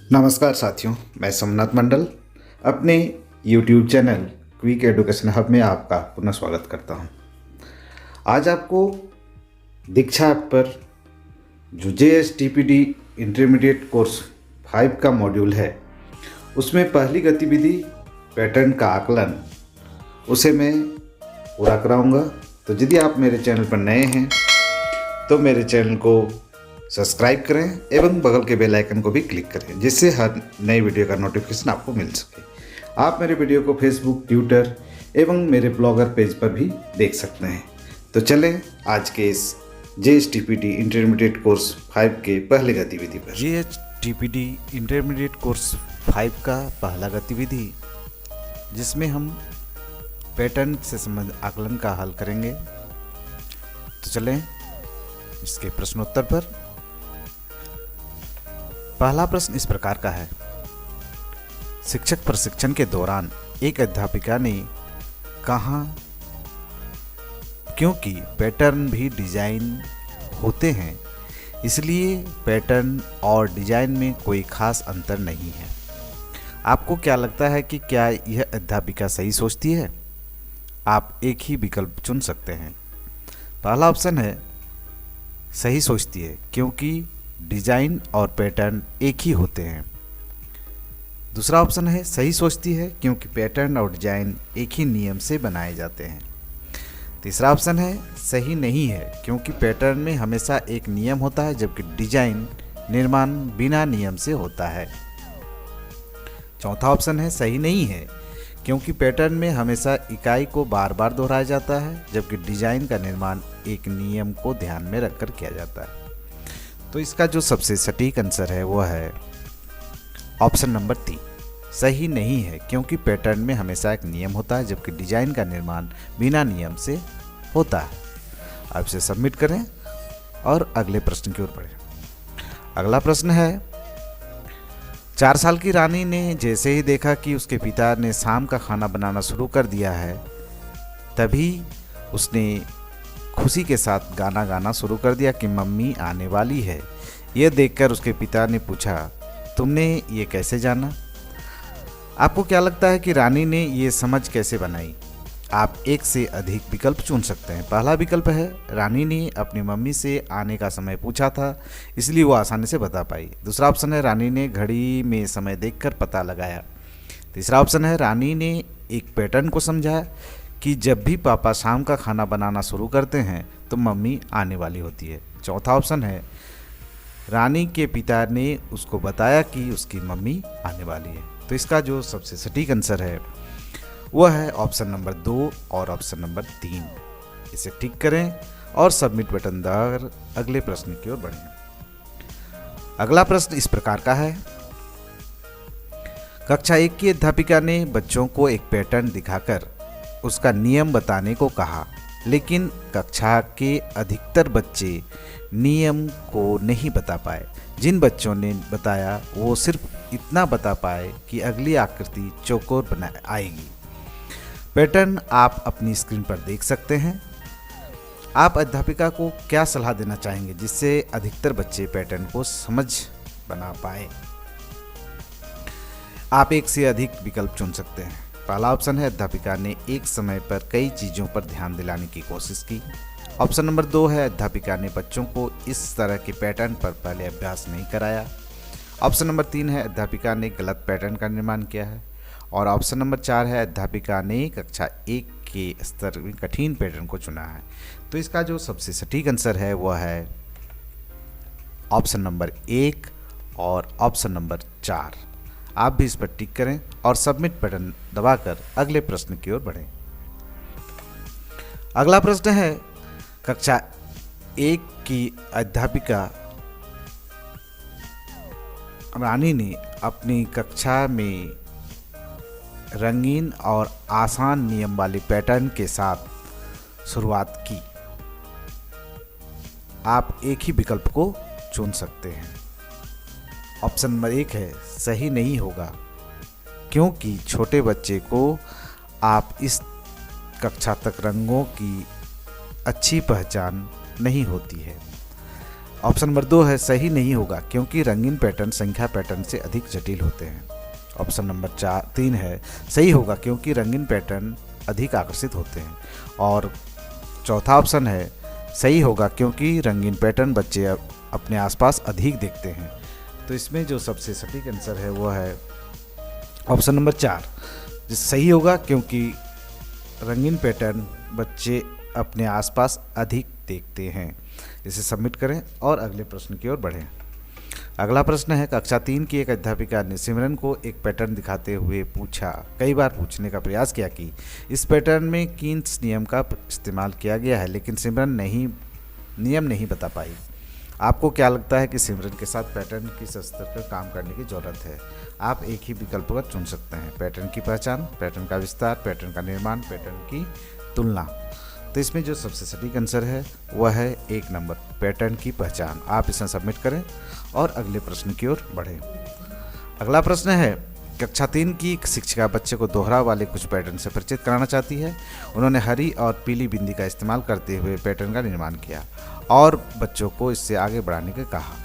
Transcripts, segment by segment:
नमस्कार साथियों, मैं सोमनाथ मंडल अपने YouTube channel quick education hub में आपका पुनः स्वागत करता हूं। आज आपको दीक्षा ऐप पर जो JSTPD इंटरमीडिएट कोर्स 5 का मॉड्यूल है, उसमें पहली गतिविधि पैटर्न का आकलन, उसे मैं पूरा कराऊंगा। तो यदि आप मेरे चैनल पर नए हैं तो मेरे चैनल को सब्सक्राइब करें एवं बगल के बेल आइकन को भी क्लिक करें, जिससे हर नई वीडियो का नोटिफिकेशन आपको मिल सके। आप मेरे वीडियो को फेसबुक, ट्विटर एवं मेरे ब्लॉगर पेज पर भी देख सकते हैं। तो चलें आज के इस JSTPD इंटरमीडिएट कोर्स 5 के पहले गतिविधि पर। JSTPD इंटरमीडिएट कोर्स 5 का पहला गतिविधि, जिसमें हम पैटर्न से संबंधित आकलन का हल करेंगे। तो चलें इसके प्रश्नोत्तर पर। पहला प्रश्न इस प्रकार का है। शिक्षक प्रशिक्षण के दौरान एक अध्यापिका ने कहा, क्योंकि पैटर्न भी डिजाइन होते हैं, इसलिए पैटर्न और डिजाइन में कोई खास अंतर नहीं है। आपको क्या लगता है कि क्या यह अध्यापिका सही सोचती है? आप एक ही विकल्प चुन सकते हैं। पहला ऑप्शन है सही सोचती है, क्योंकि डिजाइन और पैटर्न एक ही होते हैं। दूसरा ऑप्शन है सही सोचती है, क्योंकि पैटर्न और डिजाइन एक ही नियम से बनाए जाते हैं। तीसरा ऑप्शन है सही नहीं है, क्योंकि पैटर्न में हमेशा एक नियम होता है, जबकि डिजाइन निर्माण बिना नियम से होता है। चौथा ऑप्शन है सही नहीं है, क्योंकि पैटर्न में हमेशा इकाई को बार बार दोहराया जाता है, जबकि डिजाइन का निर्माण एक नियम को ध्यान में रखकर किया जाता है। तो इसका जो सबसे सटीक आंसर है वह है ऑप्शन नंबर 3, सही नहीं है, क्योंकि पैटर्न में हमेशा एक नियम होता है, जबकि डिजाइन का निर्माण बिना नियम से होता है। अब इसे सबमिट करें और अगले प्रश्न की ओर बढ़ें। अगला प्रश्न है, 4 साल की रानी ने जैसे ही देखा कि उसके पिता ने शाम का खाना बनाना शुरू कर दिया है, तभी उसने खुशी के साथ गाना गाना शुरू कर दिया कि मम्मी आने वाली है। यह देखकर उसके पिता ने पूछा, तुमने ये कैसे जाना? आपको क्या लगता है कि रानी ने ये समझ कैसे बनाई? आप एक से अधिक विकल्प चुन सकते हैं। पहला विकल्प है रानी ने अपनी मम्मी से आने का समय पूछा था, इसलिए वो आसानी से बता पाई। दूसरा ऑप्शन है रानी ने घड़ी में समय देखकर पता लगाया। तीसरा ऑप्शन है रानी ने एक पैटर्न को समझा कि जब भी पापा शाम का खाना बनाना शुरू करते हैं तो मम्मी आने वाली होती है। चौथा ऑप्शन है रानी के पिता ने उसको बताया कि उसकी मम्मी आने वाली है। तो इसका जो सबसे सटीक आंसर है वह है ऑप्शन नंबर 2 और ऑप्शन नंबर 3। इसे टिक करें और सबमिट बटन दबाकर अगले प्रश्न की ओर बढ़ें। अगला प्रश्न इस प्रकार का है। कक्षा 1 की अध्यापिका ने बच्चों को एक पैटर्न दिखाकर उसका नियम बताने को कहा, लेकिन कक्षा के अधिकतर बच्चे नियम को नहीं बता पाए। जिन बच्चों ने बताया वो सिर्फ इतना बता पाए कि अगली आकृति चौकोर बना आएगी। पैटर्न आप अपनी स्क्रीन पर देख सकते हैं। आप अध्यापिका को क्या सलाह देना चाहेंगे जिससे अधिकतर बच्चे पैटर्न को समझ बना पाए? आप एक से अधिक विकल्प चुन सकते हैं। पहला ऑप्शन है अध्यापिका ने एक समय पर कई चीज़ों पर ध्यान दिलाने की कोशिश की। ऑप्शन नंबर 2 है अध्यापिका ने बच्चों को इस तरह के पैटर्न पर पहले अभ्यास नहीं कराया। ऑप्शन नंबर 3 है अध्यापिका ने गलत पैटर्न का निर्माण किया है। और ऑप्शन नंबर 4 है अध्यापिका ने कक्षा 1 के स्तर में कठिन पैटर्न को चुना है। तो इसका जो सबसे सटीक आंसर है वह है ऑप्शन नंबर 1 और ऑप्शन नंबर 4। आप भी इस पर टिक करें और सबमिट बटन दबाकर अगले प्रश्न की ओर बढ़ें। अगला प्रश्न है, कक्षा 1 की अध्यापिका रानी ने अपनी कक्षा में रंगीन और आसान नियम वाले पैटर्न के साथ शुरुआत की। आप एक ही विकल्प को चुन सकते हैं। ऑप्शन नंबर 1 है सही नहीं होगा, क्योंकि छोटे बच्चे को आप इस कक्षा तक रंगों की अच्छी पहचान नहीं होती है। ऑप्शन नंबर 2 है सही नहीं होगा क्योंकि रंगीन पैटर्न संख्या पैटर्न से अधिक जटिल होते हैं। ऑप्शन नंबर 3 है सही होगा क्योंकि रंगीन पैटर्न अधिक आकर्षित होते हैं। और चौथा ऑप्शन है सही होगा क्योंकि रंगीन पैटर्न बच्चे अपने आसपास अधिक देखते हैं। तो इसमें जो सबसे सटीक आंसर है वो है ऑप्शन नंबर 4, जो सही होगा क्योंकि रंगीन पैटर्न बच्चे अपने आसपास अधिक देखते हैं। इसे सबमिट करें और अगले प्रश्न की ओर बढ़ें। अगला प्रश्न है कक्षा 3 की एक अध्यापिका ने सिमरन को एक पैटर्न दिखाते हुए पूछा, कई बार पूछने का प्रयास किया कि इस पैटर्न में किन नियम का इस्तेमाल किया गया है, लेकिन सिमरन नियम नहीं बता पाई। आपको क्या लगता है कि सिमरन के साथ पैटर्न किस स्तर पर काम करने की जरूरत है? आप एक ही विकल्प का चुन सकते हैं, पैटर्न की पहचान, पैटर्न का विस्तार, पैटर्न का निर्माण, पैटर्न की तुलना। तो इसमें जो सबसे सटीक आंसर है वह है 1 नंबर, पैटर्न की पहचान। आप इसे सबमिट करें और अगले प्रश्न की ओर बढ़ें। अगला प्रश्न है कक्षा 3 की एक शिक्षिका बच्चे को दोहरा वाले कुछ पैटर्न से परिचित कराना चाहती है। उन्होंने हरी और पीली बिंदी का इस्तेमाल करते हुए पैटर्न का निर्माण किया और बच्चों को इससे आगे बढ़ाने को कहा।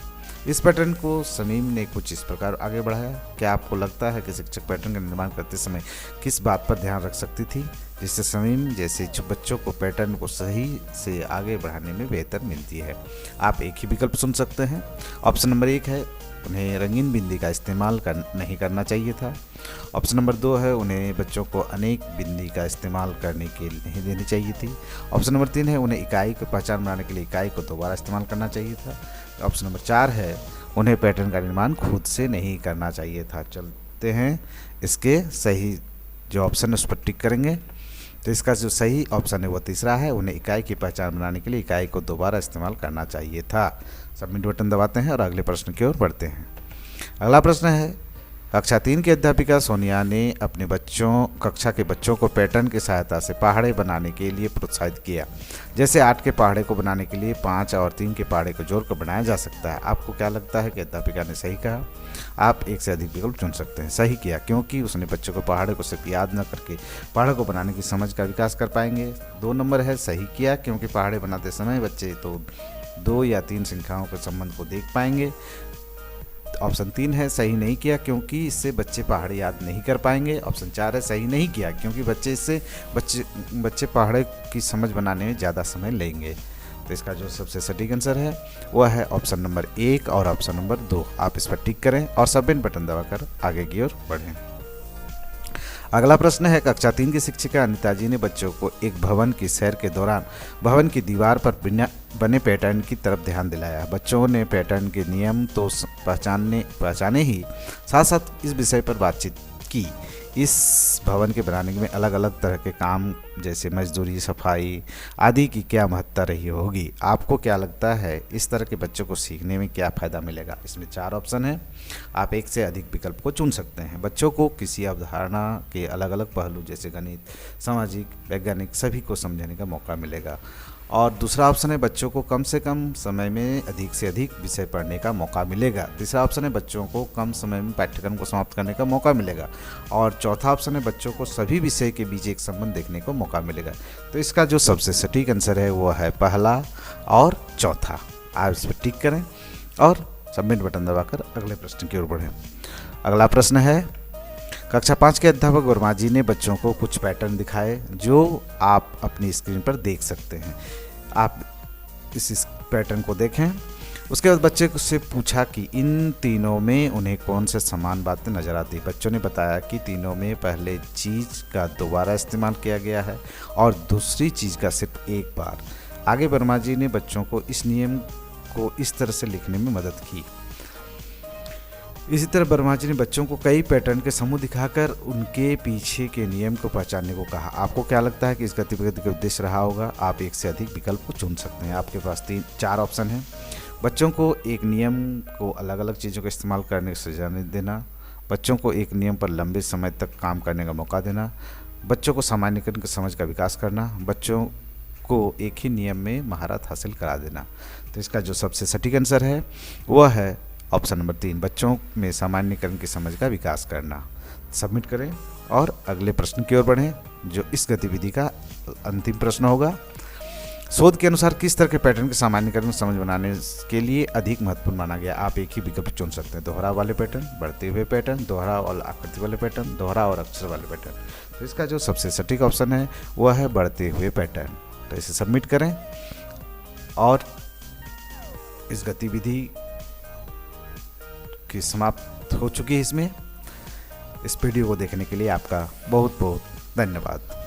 इस पैटर्न को समीम ने कुछ इस प्रकार आगे बढ़ाया। क्या आपको लगता है कि शिक्षक पैटर्न का निर्माण करते समय किस बात पर ध्यान रख सकती थी जिससे समीम जैसे बच्चों को पैटर्न को सही से आगे बढ़ाने में बेहतर मिलती है? आप एक ही विकल्प चुन सकते हैं। ऑप्शन नंबर 1 है उन्हें रंगीन बिंदी का इस्तेमाल नहीं करना चाहिए था। ऑप्शन नंबर 2 है उन्हें बच्चों को अनेक बिंदी का इस्तेमाल करने के लिए नहीं देनी चाहिए थी। ऑप्शन नंबर 3 है उन्हें इकाई की पहचान बनाने के लिए इकाई को दोबारा इस्तेमाल करना चाहिए था। ऑप्शन नंबर 4 है उन्हें पैटर्न का निर्माण खुद से नहीं करना चाहिए था। चलते हैं इसके सही जो ऑप्शन है उस पर टिक करेंगे। तो इसका जो सही ऑप्शन है वो तीसरा है, उन्हें इकाई की पहचान बनाने के लिए इकाई को दोबारा इस्तेमाल करना चाहिए था। सबमिट बटन दबाते हैं और अगले प्रश्न की ओर बढ़ते हैं। अगला प्रश्न है कक्षा 3 की अध्यापिका सोनिया ने अपने कक्षा के बच्चों को पैटर्न की सहायता से पहाड़े बनाने के लिए प्रोत्साहित किया। जैसे 8 के पहाड़े को बनाने के लिए 5 और 3 के पहाड़े को जोड़कर बनाया जा सकता है। आपको क्या लगता है कि अध्यापिका ने सही कहा? आप एक से अधिक विकल्प चुन सकते हैं। सही किया क्योंकि उसने बच्चों को पहाड़े को सिर्फ याद न करके पहाड़ों को बनाने की समझ का विकास कर पाएंगे। 2 नंबर है सही किया क्योंकि पहाड़े बनाते समय बच्चे तो 2 या 3 संख्याओं के संबंध को देख पाएंगे। ऑप्शन 3 है सही नहीं किया क्योंकि इससे बच्चे पहाड़े याद नहीं कर पाएंगे। ऑप्शन 4 है सही नहीं किया क्योंकि बच्चे पहाड़े की समझ बनाने में ज़्यादा समय लेंगे। तो इसका जो सबसे सटीक आंसर है वह है ऑप्शन नंबर 1 और ऑप्शन नंबर 2। आप इस पर टिक करें और सबमिट बटन दबाकर आगे की ओर बढ़ें। अगला प्रश्न है कक्षा 3 की शिक्षिका अनिता जी ने बच्चों को एक भवन की सैर के दौरान भवन की दीवार पर बने पैटर्न की तरफ ध्यान दिलाया। बच्चों ने पैटर्न के नियम तो पहचाने ही साथ साथ इस विषय पर बातचीत की। इस भवन के बनाने में अलग अलग तरह के काम जैसे मजदूरी, सफाई आदि की क्या महत्ता रही होगी? आपको क्या लगता है इस तरह के बच्चों को सीखने में क्या फ़ायदा मिलेगा? इसमें 4 ऑप्शन है, आप एक से अधिक विकल्प को चुन सकते हैं। बच्चों को किसी अवधारणा के अलग अलग पहलू जैसे गणित, सामाजिक, वैज्ञानिक सभी को समझने का मौका मिलेगा। और दूसरा ऑप्शन है बच्चों को कम से कम समय में अधिक से अधिक विषय पढ़ने का मौका मिलेगा। तीसरा ऑप्शन है बच्चों को कम समय में पाठ्यक्रम को समाप्त करने का मौका मिलेगा। और चौथा ऑप्शन है बच्चों को सभी विषय के बीच एक संबंध देखने को मौका मिलेगा। तो इसका जो सबसे सटीक आंसर है वो है पहला और चौथा। आप इस पर टिक करें और सबमिट बटन दबाकर अगले प्रश्न की ओर बढ़ें। अगला प्रश्न है कक्षा 5 के अध्यापक वर्मा जी ने बच्चों को कुछ पैटर्न दिखाए जो आप अपनी स्क्रीन पर देख सकते हैं। आप इस पैटर्न को देखें। उसके बाद बच्चे से पूछा कि इन तीनों में उन्हें कौन से समान बातें नजर आती। बच्चों ने बताया कि तीनों में पहले चीज़ का दोबारा इस्तेमाल किया गया है और दूसरी चीज़ का सिर्फ एक बार। आगे वर्मा जी ने बच्चों को इस नियम को इस तरह से लिखने में मदद की। इसी तरह वर्मा जी ने बच्चों को कई पैटर्न के समूह दिखाकर उनके पीछे के नियम को पहचानने को कहा। आपको क्या लगता है कि इस गतिविधि का उद्देश्य रहा होगा? आप एक से अधिक विकल्प को चुन सकते हैं। आपके पास 4 ऑप्शन हैं। बच्चों को एक नियम को अलग अलग चीज़ों का इस्तेमाल करने से जाने देना, बच्चों को एक नियम पर लंबे समय तक काम करने का मौका देना, बच्चों को सामान्यीकरण की समझ का विकास करना, बच्चों को एक ही नियम में महारत हासिल करा देना। तो इसका जो सबसे सटीक आंसर है वह है ऑप्शन नंबर 3, बच्चों में सामान्यीकरण की समझ का विकास करना। सबमिट करें और अगले प्रश्न की ओर बढ़ें जो इस गतिविधि का अंतिम प्रश्न होगा। शोध के अनुसार किस तरह के पैटर्न के सामान्यीकरण को समझ बनाने के लिए अधिक महत्वपूर्ण माना गया। आप एक ही विकल्प चुन सकते हैं, दोहरा वाले पैटर्न, बढ़ते हुए पैटर्न, दोहरा और आकृति वाले पैटर्न, दोहरा और अक्षर वाले पैटर्न। तो इसका जो सबसे सटीक ऑप्शन है वह है बढ़ते हुए पैटर्न। तो इसे सबमिट करें और इस गतिविधि की समाप्त हो चुकी है। इसमें इस वीडियो को देखने के लिए आपका बहुत बहुत धन्यवाद।